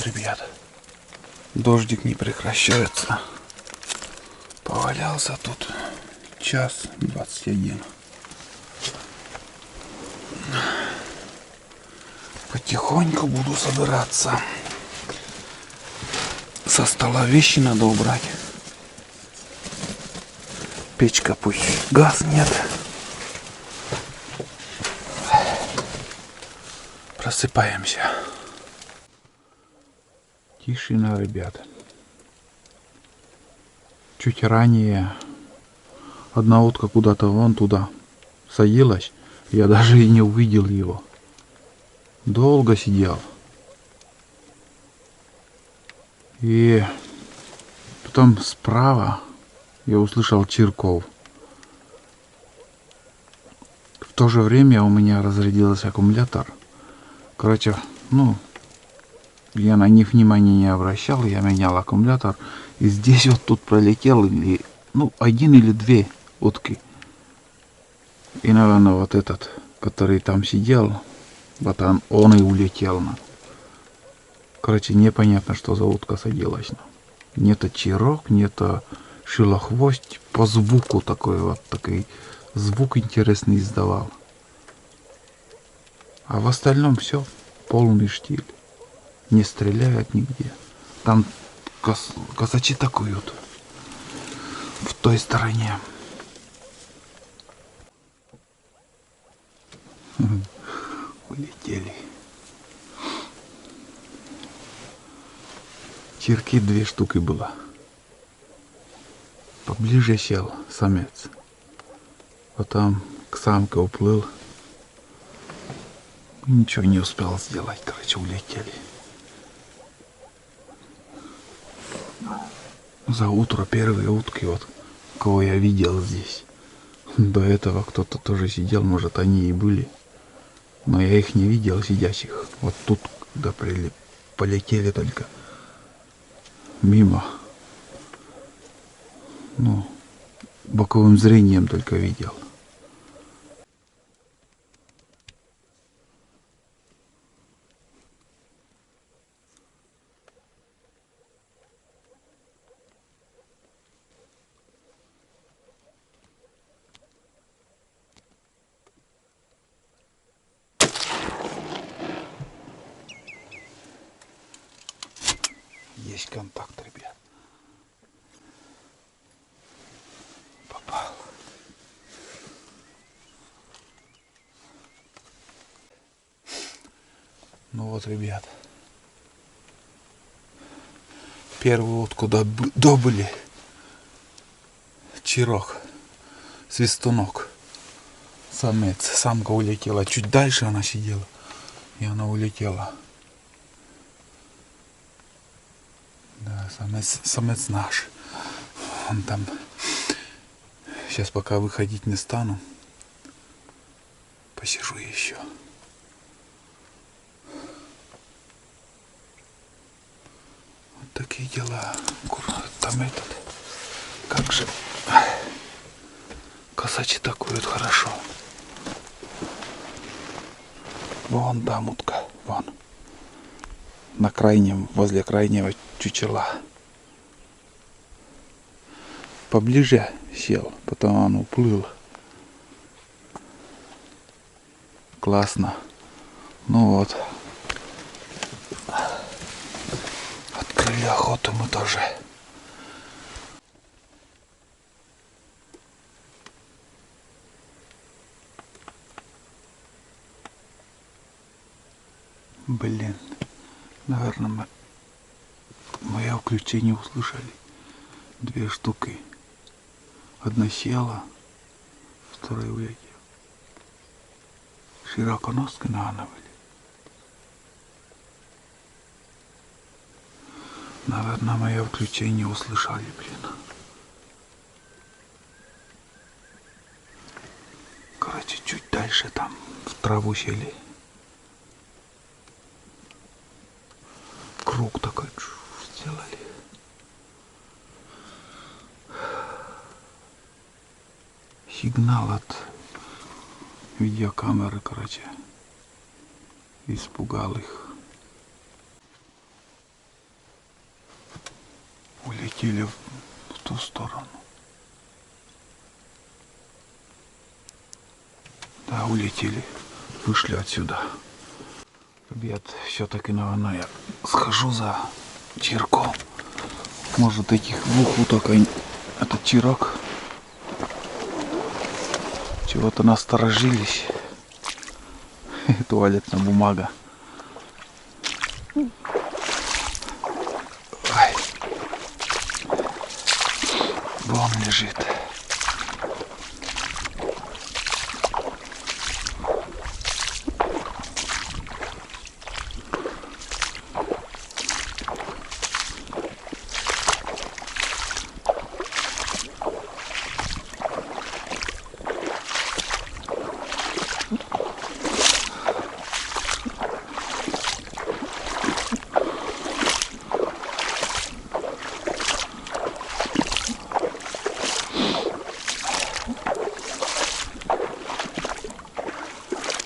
вот, ребят. Дождик не прекращается. Повалялся тут 1:21. Потихоньку буду собираться. Со стола вещи надо убрать. Печка пусть газ нет. Просыпаемся. Тишина, ребята. Чуть ранее одна утка куда-то вон туда садилась. Я даже и не увидел его. Долго сидел. И потом справа я услышал чирков. В то же время у меня разрядился аккумулятор. Короче, я на них внимания не обращал, я менял аккумулятор. И здесь вот тут пролетел один или две утки. И, наверное, вот этот, который там сидел, вот он и улетел. Короче, непонятно, что за утка садилась. Не-то чирок, не-то шилохвость. По звуку такой звук интересный издавал. А в остальном все полный штиль. Не стреляют нигде. Там косачи такуют в той стороне. Улетели. Чирки 2 штуки было. Поближе сел самец. Потом к самке уплыл. Ничего не успел сделать. Короче, улетели. За утро первые утки, вот, кого я видел здесь. До этого кто-то тоже сидел, может, они и были. Но я их не видел сидящих. Вот тут, когда полетели только мимо. Боковым зрением только видел. Есть контакт, ребят. Попал. Ну вот, ребят. Первую утку добыли. Чирок. Свистунок. Самец. Самка улетела. Чуть дальше она сидела. И она улетела. Да, самец наш. Он там. Сейчас пока выходить не стану. Посижу еще. Вот такие дела. Там этот. Как же. Косачи такуют хорошо. Вон там утка. Вон. На крайнем, возле крайнего чучела. Поближе сел, потом он уплыл. Классно. Ну вот. Открыли охоту мы тоже. Блин. Наверное, мое включение услышали. 2 штуки. Одна села, вторая улетела. Широконоски, наверное, были. Наверное, мое включение услышали, блин. Короче, чуть дальше там в траву сели. Круг такой сделали. Сигнал от видеокамеры, короче, испугал их. улетели в ту сторону. Да, улетели. Вышли отсюда. Ребят, все-таки, наверное, я схожу за чирком. Может, этих двух уток, этот чирок. Чего-то насторожились. Туалетная бумага. Ой. Вон лежит.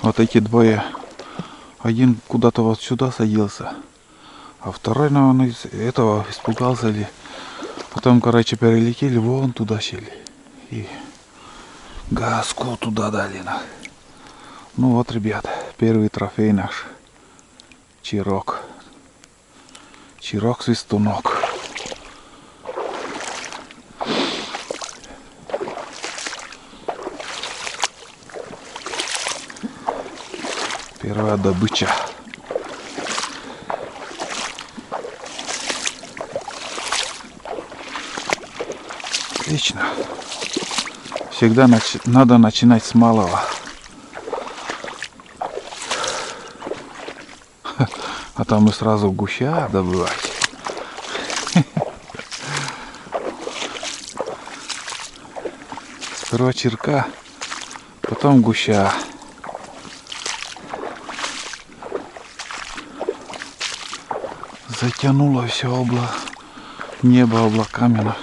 Вот эти двое. Один куда-то вот сюда садился, а второй, наверное, из этого испугался ли. Потом, короче, перелетели вон туда сели. И газку туда дали. Ну вот, ребят, первый трофей наш. Чирок. Чирок-свистунок. Первая добыча. Отлично. Всегда надо начинать с малого. А там и сразу гуща добывать. Сперва чирка, потом гуща. Затянуло все небо облаками.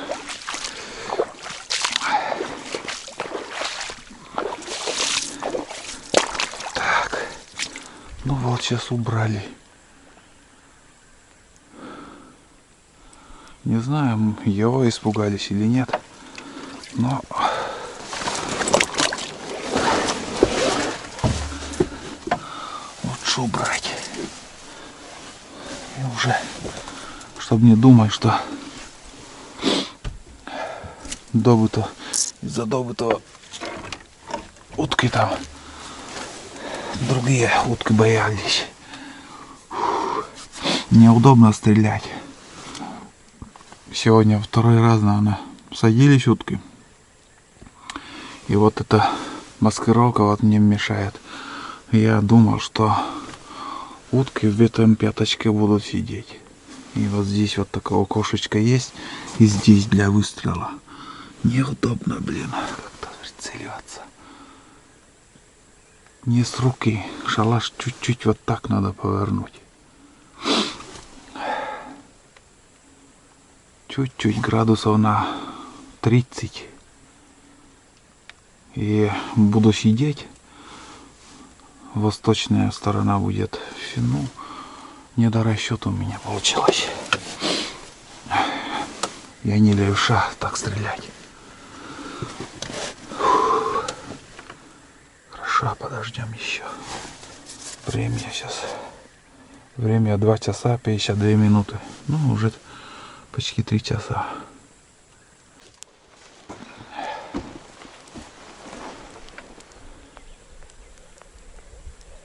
Так, ну вот сейчас убрали. Не знаю, его испугались или нет, но лучше убрать. И уже, чтобы не думать, что из-за добытого утки там другие утки боялись. Неудобно стрелять. Сегодня второй раз, наверное, садились утки. И вот эта маскировка вот мне мешает. Я думал, что утки в этом пяточке будут сидеть. И вот здесь вот такое окошечко есть. И здесь для выстрела. Неудобно, блин, как-то прицеливаться. Не с руки. Шалаш чуть-чуть вот так надо повернуть. Чуть-чуть градусов на 30. И буду сидеть. Восточная сторона будет. Ну, недорасчет у меня получилось. Я не левша так стрелять. Хорошо, подождем еще. Время сейчас. Время 2 часа 52 минуты. Ну, уже почти 3 часа.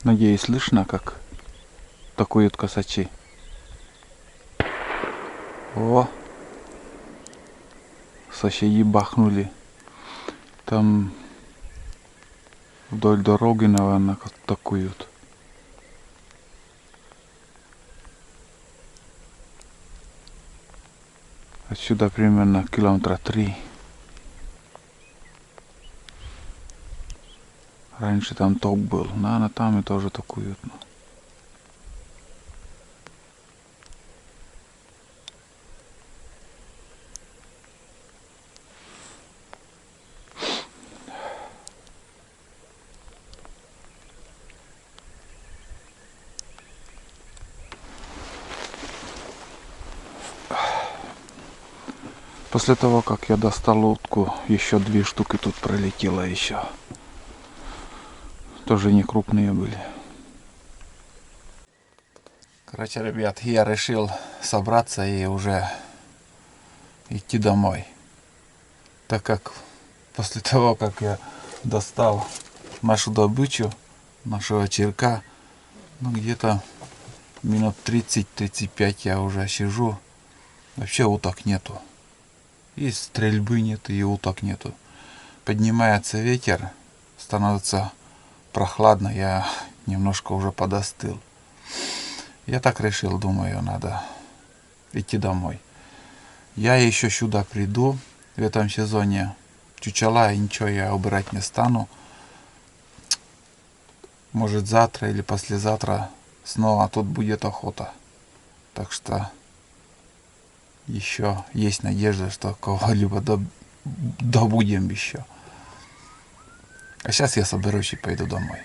Надеюсь, слышно, как такуют косачи. О! Соседи бахнули. Там вдоль дороги, наверное, такуют. Отсюда примерно километра 3. Раньше там топ был. Наверное, там и тоже такуют. После того, как я достал утку, еще 2 штуки тут пролетело еще. Тоже не крупные были. Короче, ребят, я решил собраться и уже идти домой. Так как после того, как я достал нашу добычу, нашего черка, ну где-то минут 30-35 я уже сижу. Вообще уток нету. И стрельбы нет, и уток нету. Поднимается ветер, становится прохладно, я немножко уже подостыл. Я так решил, думаю, надо идти домой. Я еще сюда приду в этом сезоне. Чучела и ничего я убирать не стану. Может завтра или послезавтра снова тут будет охота. Так что еще есть надежда, что кого-либо добудем еще. А сейчас я соберусь и пойду домой.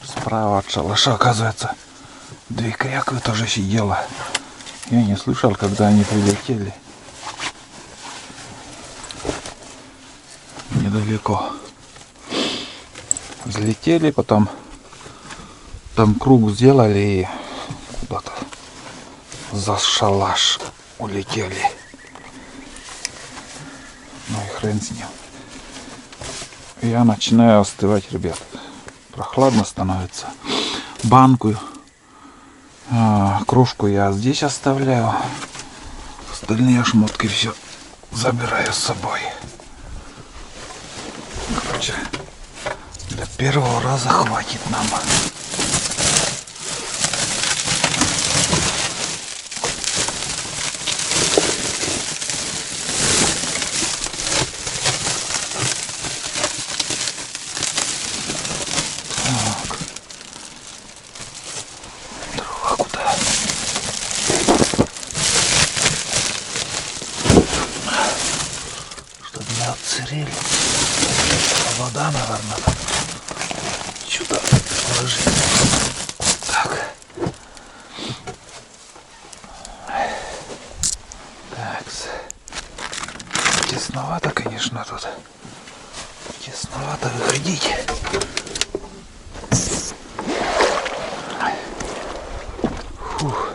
Справа от шалаша, оказывается, 2 кряквы тоже сидела. Я не слышал, когда они прилетели. Недалеко. Взлетели, потом там круг сделали и куда-то за шалаш улетели. Ну и хрен с ним. Я начинаю остывать, ребят. Прохладно становится. Банку, кружку я здесь оставляю. Остальные шмотки все забираю с собой. Короче, для первого раза хватит нам. Отсырели. Вода, наверное, сюда положить. Так. Так. Тесновато, конечно, тут. Тесновато выходить. Фух.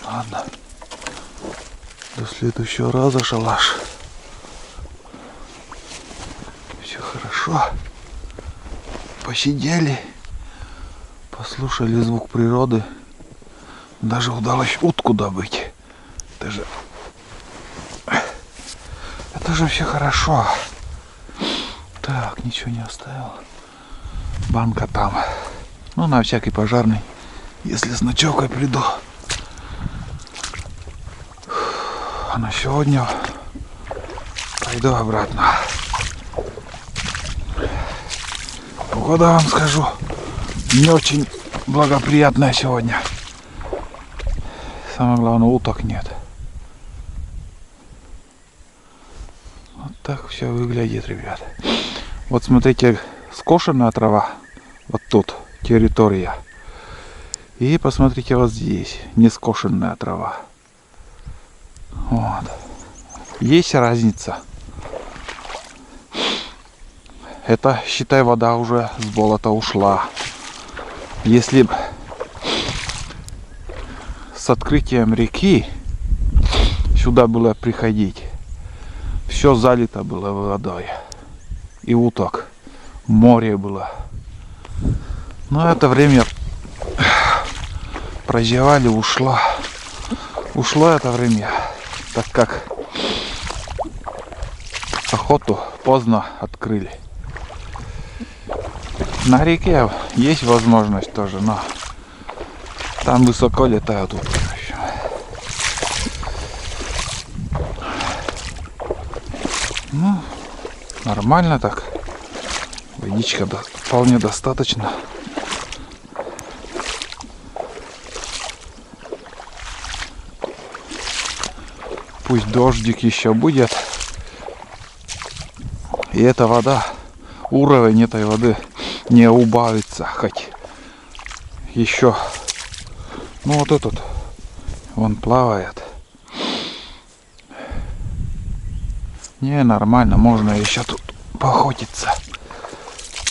Ладно. До следующего раза, шалаш. Все хорошо. Посидели, послушали звук природы. Даже удалось утку добыть. Это же все хорошо. Так, ничего не оставил. Банка там. Ну, на всякий пожарный. Если с ночевкой приду. А на сегодня пойду обратно. Погода, вам скажу, не очень благоприятная сегодня. Самое главное, уток нет. Вот так все выглядит, ребят. Вот смотрите, скошенная трава. Вот тут территория. И посмотрите вот здесь, не скошенная трава. Вот. Есть разница. Это, считай, вода уже с болота ушла. Если б с открытием реки сюда было приходить, все залито было водой. И уток. Море было. Но это время прозевали, ушло. Ушло это время. Так как охоту поздно открыли. На реке есть возможность тоже, но там высоко летают утки. Ну, нормально так. Водичка вполне достаточно. Пусть дождик еще будет. И эта вода, уровень этой воды не убавится. Хоть еще. Ну вот этот, он плавает. Не, нормально, можно еще тут поохотиться,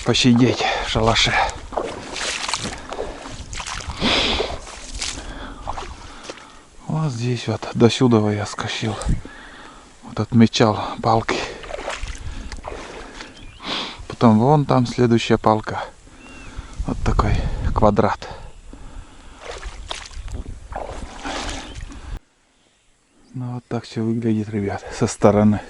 посидеть в шалаше. Вот здесь вот до сюда я скосил. Вот отмечал палки. Потом вон там следующая палка. Вот такой квадрат. Ну вот так все выглядит, ребят, со стороны.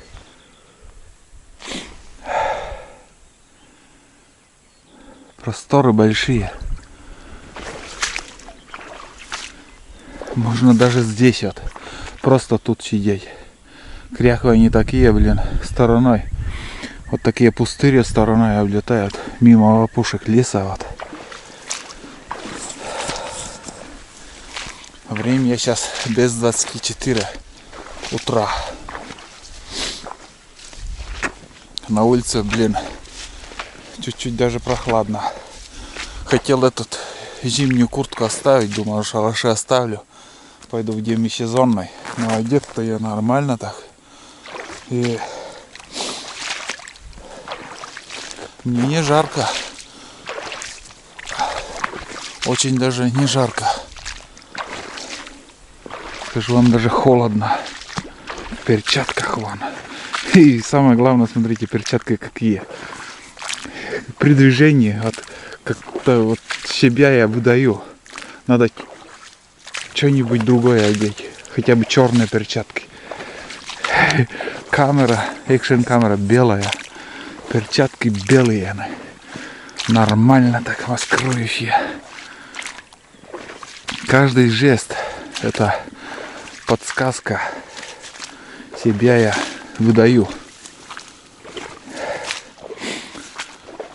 Просторы большие. Можно даже здесь вот просто тут сидеть. Кряхвы они такие, блин, стороной. Вот такие пустыри стороной облетают мимо опушек леса. Вот. Время сейчас без 24 утра. На улице, блин, чуть-чуть даже прохладно. Хотел этот зимнюю куртку оставить, думал, шалаши оставлю. Пойду в демисезонной. Но одет-то я нормально так. И мне не жарко. Очень даже не жарко. Скажу вам, даже холодно. В перчатках вон. И самое главное, смотрите, перчатки какие. При движении вот, как-то вот себя я выдаю. Надо что-нибудь другое одеть. Хотя бы черные перчатки. Камера, экшн камера белая. Перчатки белые. Нормально так маскирующие. Каждый жест это подсказка. Себя я выдаю.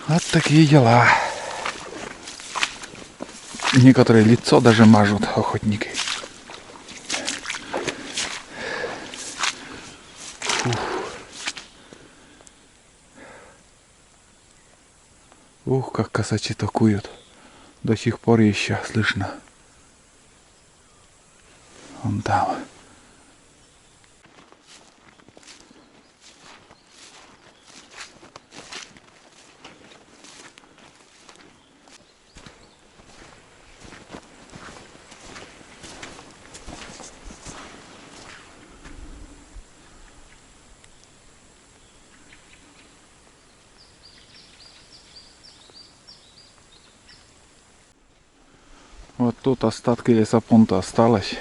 Вот такие дела. Некоторые лицо даже мажут, охотники. Ух, как косачи такуют. До сих пор еще слышно. Вон там. Вот тут остатки лесопункта осталось.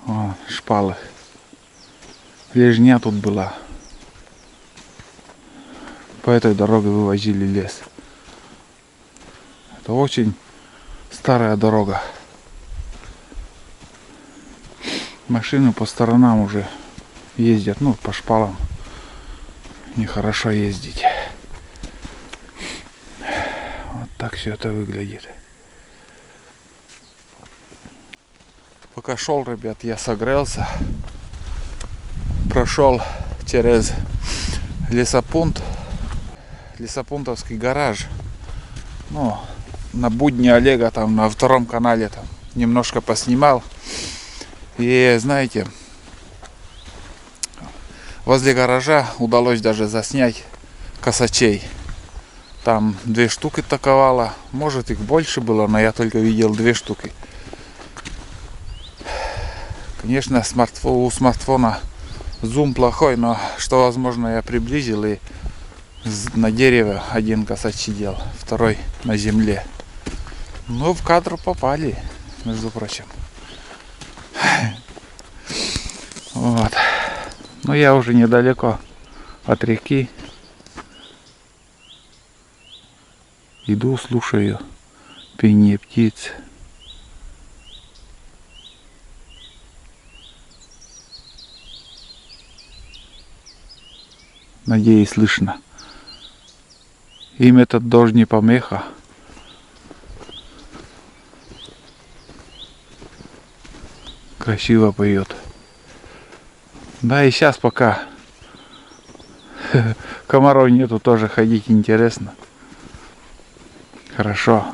О, шпалы. Лежня тут была. По этой дороге вывозили лес. Это очень старая дорога. Машины по сторонам уже ездят, ну, по шпалам. Нехорошо ездить. Вот так все это выглядит. Пока шел, ребят, я согрелся. Прошел через лесопункт. Лесопунктовский гараж. Ну, на будни Олега там на втором канале там немножко поснимал. И знаете, возле гаража удалось даже заснять косачей. Там 2 штуки таковало. Может, их больше было, но я только видел 2 штуки. Конечно, у смартфона зум плохой, но что возможно я приблизил, и на дереве один косач сидел, второй на земле. Ну, в кадр попали, между прочим. Вот. Но я уже недалеко от реки. Иду, слушаю пение птиц. Надеюсь, слышно. Им этот дождь не помеха. Красиво поет. Да, и сейчас пока комаров нету, тоже ходить интересно. Хорошо.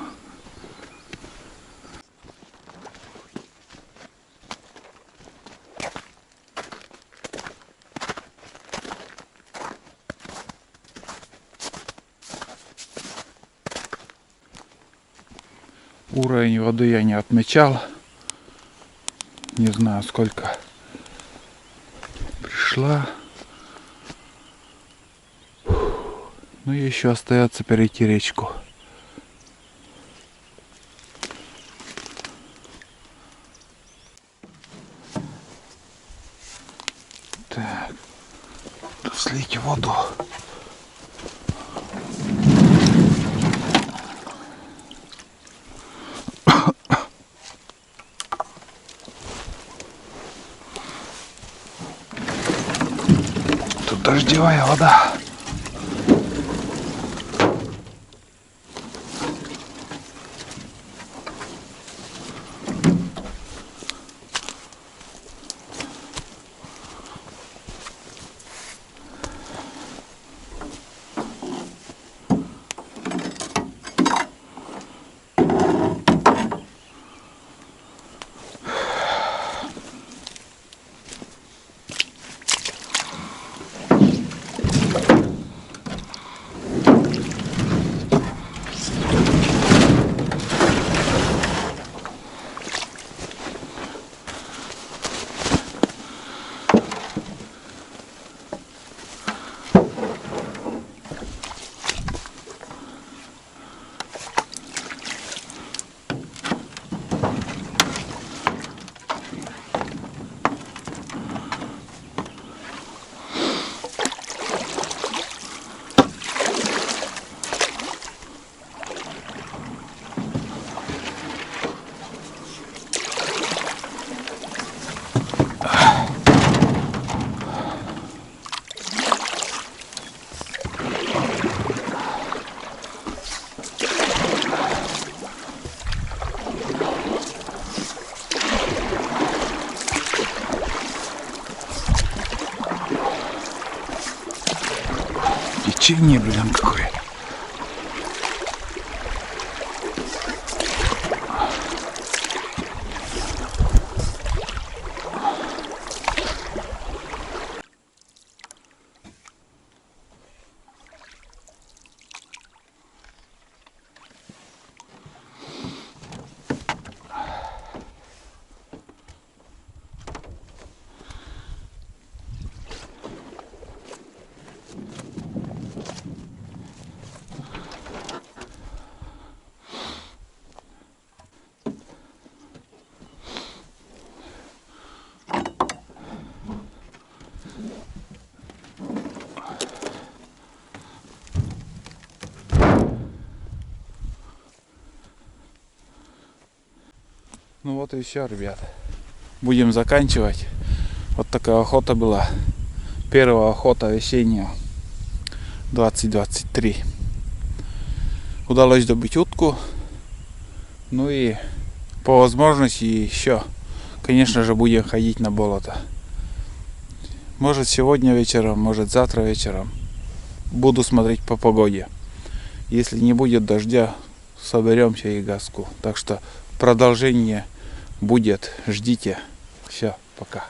Уровень воды я не отмечал. Не знаю, сколько пришла. Ну и еще остается перейти речку. Так, слить воду. Тут дождевая вода. Течение, блин, какое. Ну вот и все, ребята. Будем заканчивать. Вот такая охота была. Первая охота весенняя 2023. Удалось добыть утку. Ну и по возможности еще, конечно же, будем ходить на болото. Может сегодня вечером, может завтра вечером. Буду смотреть по погоде. Если не будет дождя, соберемся и газку. Так что продолжение будет. Ждите. Все, пока.